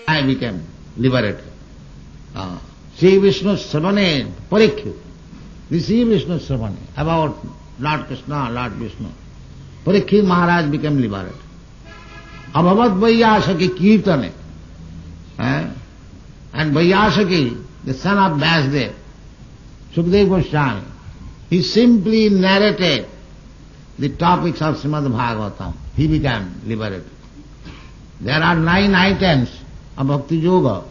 I became liberated. Sri Vishnu Sravane Parikhyut. The Sri Vishnu Sravane about Lord Krishna, Lord Vishnu. Parikhyut Maharaj became liberated. Abhavat Vaiyasaki Kirtane. And Vaiyasaki, the son of Vyasdev, Sukadeva Goswami, he simply narrated the topics of Srimad Bhagavatam. He became liberated. There are 9 items of Bhakti Yoga.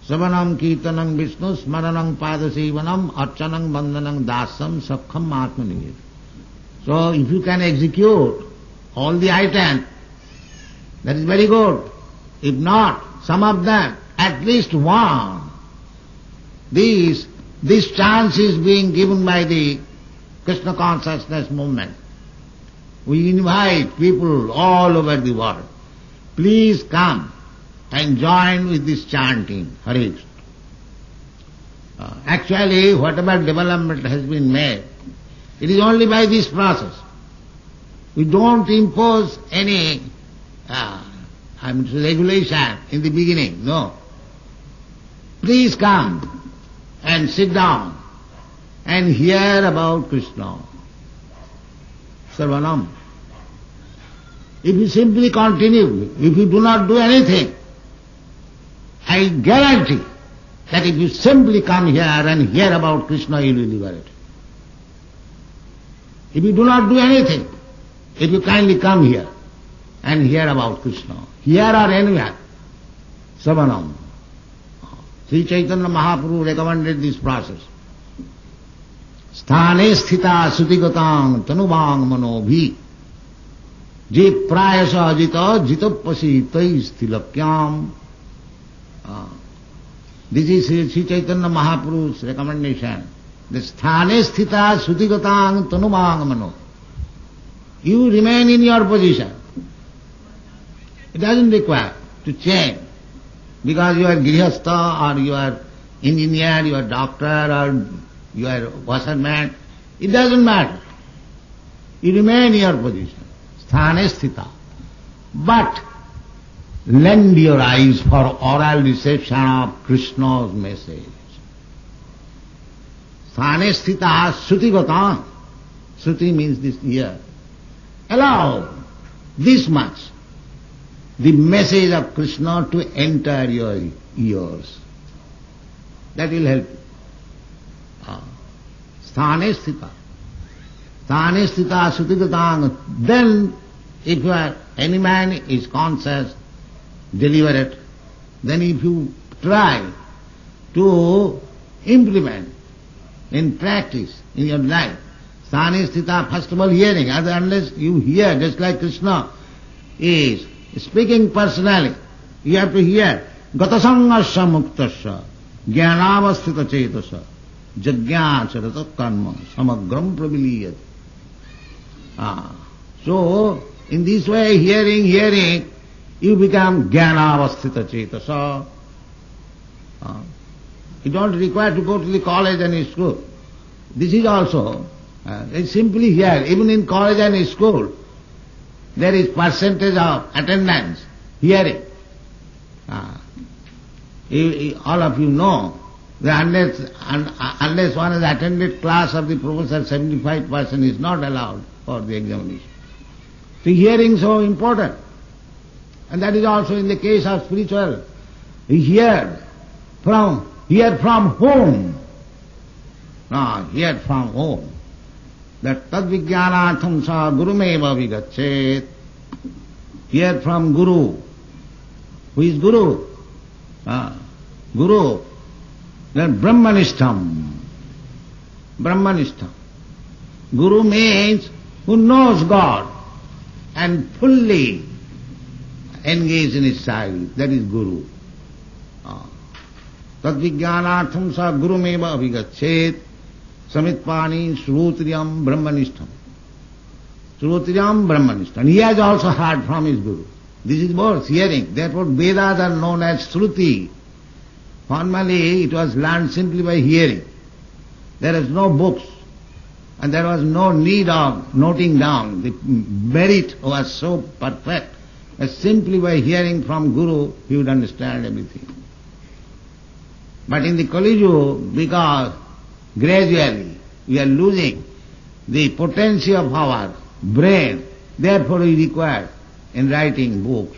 Savanam Kirtanam Vishnu Smaranam Padasevanam Archanam Bandhanam Dasam Sakham Atmanived. So if you can execute all the items, that is very good. If not, some of them, at least one. This chance is being given by the Krishna consciousness movement. We invite people all over the world. Please come and join with this chanting, Hare Krishna. Actually, whatever development has been made, it is only by this process. We don't impose any regulation in the beginning, no. Please come and sit down and hear about Krishna. Sarvanam. If you simply continue, if you do not do anything, I guarantee that if you simply come here and hear about Krishna, you will be liberated. If you do not do anything, if you kindly come here and hear about Krishna, here or anywhere, Savanam. Sri Chaitanya Mahaprabhu recommended this process. Sthane sthita sutigatang tanubang manobhi je prayasa jita jitapasi tais tilakyam. This is Sri Chaitanya Mahaprabhu's recommendation. The sthane sthita sutigatang tanubang mano. You remain in your position. It doesn't require to change. Because you are grihastha or you are engineer, you are doctor or you are washerman, it doesn't matter. You remain in your position. Sthane sthita. But lend your eyes for oral reception of Krishna's message. Sthane sthita sruti-gatan. Sruti means this ear. Allow this much, the message of Krishna to enter your ears. That will help you. Sthane sthita. Sthane sthita sruti-gatan. Then, if any man is conscious, deliberate, then if you try to implement in practice in your life, sthane sthita, first of all hearing, unless you hear, just like Krishna is speaking personally, you have to hear. Gatasangasya muktasya jnanavasthita cetasa jagnyacharata karma samagram praviliyat. So, in this way, hearing, you become jnanavasthita cetasa. You don't require to go to the college and school. This is also, it's simply here, even in college and school, there is percentage of attendance, hearing. All of you know that unless one has attended class of the professor, 75% is not allowed for the examination. So hearing is so important. And that is also in the case of spiritual. Hear from whom? Hear from whom? That tadvijnanatham sa gurumeva vigachet. Hear from Guru. Who is Guru? Guru. Then Brahmanishtam. Brahmanishtam. Guru means who knows God and fully engaged in his service. That is Guru. Tadvijnanatham sa gurumeva vigachet. Samitpani Srutriyam Brahmanishtam. Srutriyam Brahmanishtam. He has also heard from his Guru. This is both hearing. Therefore Vedas are known as Shruti. Formerly it was learned simply by hearing. There is no books, and there was no need of noting down. The merit was so perfect that simply by hearing from Guru he would understand everything. But in the Kali Yuga, because gradually we are losing the potency of our brain, therefore we require in writing books.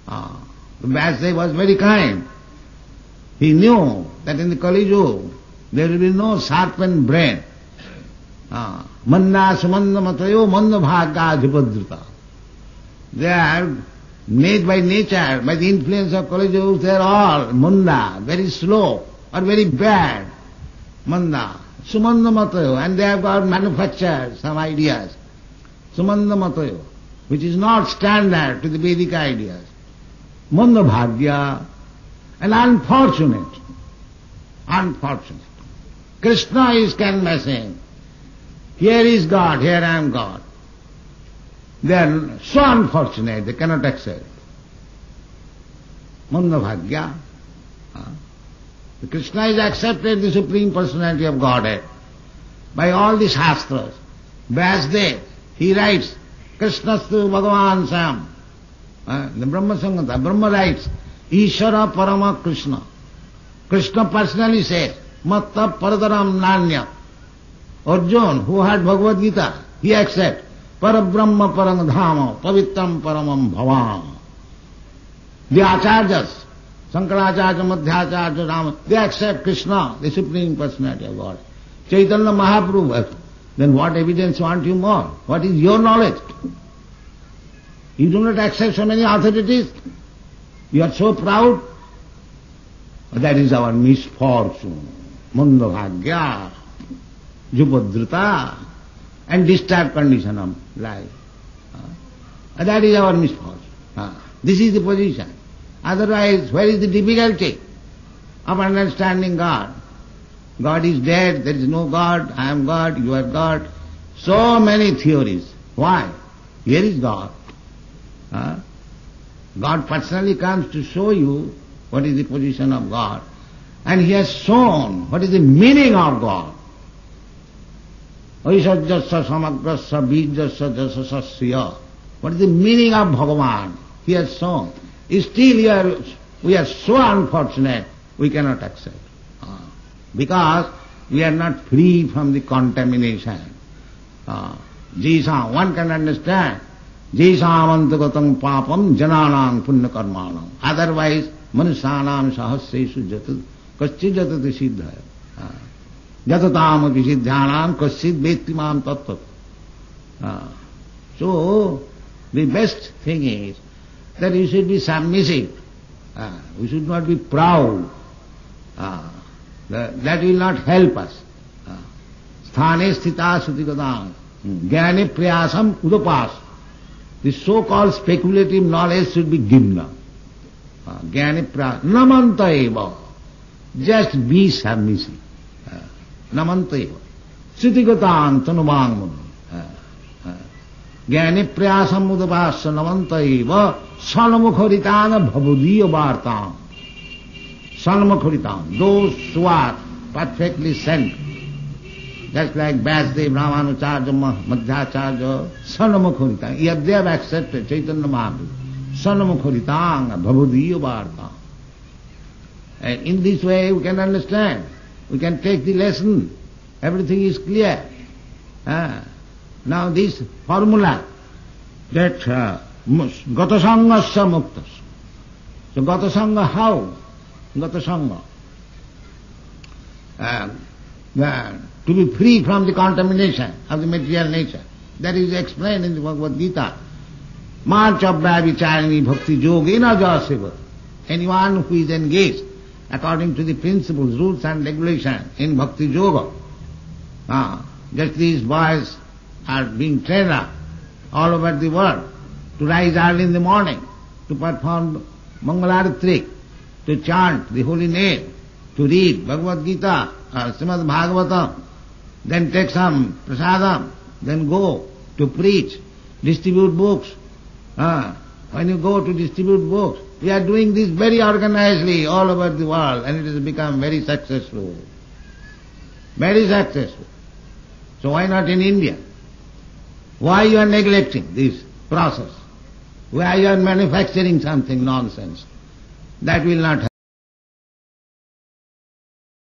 Vyasadeva was very kind. He knew that in the Kali Yuga there will be no sharpened brain. Manda sumanda matayo manda bhagya adhipadrita. They are made by nature, by the influence of Kali Yuga, they are all manda, very slow or very bad. Manda, sumanda matayo, and they have got manufactured some ideas. Sumanda matayo, which is not standard to the Vedic ideas. Manda bhagya, and unfortunate. Krishna is canvassing. Here is God, here I am God. They are so unfortunate, they cannot accept. Manda bhagya. Krishna is accepted, the Supreme Personality of Godhead, by all the Shastras. Vyasadeva, he writes, Krishnastu Bhagavan Sam. The Brahma Samhita, Brahma writes, Ishvara Parama Krishna. Krishna personally says, Matta Paradaram Nanya. Arjuna, who had Bhagavad Gita, he accepts, Parabrahma Param Dhama, Pavitram Paramam Bhavam. The Acharyas, Sankaracharya, Madhyacharya, Rama, they accept Krishna, the Supreme Personality of God. Chaitanya Mahaprabhu, then what evidence want you more? What is your knowledge? You do not accept so many authorities. You are so proud. That is our misfortune. Manda bhagya, jupadrita, and disturbed condition of life. That is our misfortune. This is the position. Otherwise, where is the difficulty of understanding God? God is dead, there is no God, I am God, you are God. So many theories. Why? Here is God. God personally comes to show you what is the position of God. And He has shown what is the meaning of God. Aisajyasya samagrasya bijasya jasasya. What is the meaning of Bhagavan? He has shown. Still we are so unfortunate, we cannot accept. Because we are not free from the contamination. Jisam, one can understand. Jaisamantagatam papam jananam punya karmanam. Otherwise, manusyanam sahasresu jatu kaschid jatati siddhaya. Jatatam api siddhyanam kaschid vettimam tattvat. So, the best thing is that you should be submissive. We should not be proud. That will not help us. Sthane sthita sutigadam. Jnani priyasam udapas. The so-called speculative knowledge should be given up. Jnani priyasam. Namanta eva. Just be submissive. Namanta eva. Sutigadam tanubangam. Jnani priyasam udapasya namanta eva. Sanamukharitana bhavudhiya vartam. Sanamukharitana. Those who are perfectly sent. Just like Vyasadeva, Ramanujarya, Madhyacharya, Sanamukharitang. Yet they have accepted Chaitanya Mahaprabhu. Sanamukharitang, Bhavudhiya Varta. And in this way we can understand. We can take the lesson. Everything is clear. Now this formula that Gatasangasya Muktas. So Gatasanga how? Gatasanga. To be free from the contamination of the material nature. That is explained in the Bhagavad Gita. Marchabhya vicharani bhakti yogena jaseva. Anyone who is engaged according to the principles, rules and regulations in bhakti yoga. Just these boys are being trained up all over the world to rise early in the morning, to perform Mangalarati, to chant the holy name, to read Bhagavad Gita, Srimad Bhagavatam, then take some prasadam, then go to preach, distribute books. When you go to distribute books, We are doing this very organizedly all over the world, and it has become very successful. Very successful. So why not in India? Why you are neglecting this process? Why you are manufacturing something nonsense? That will not happen.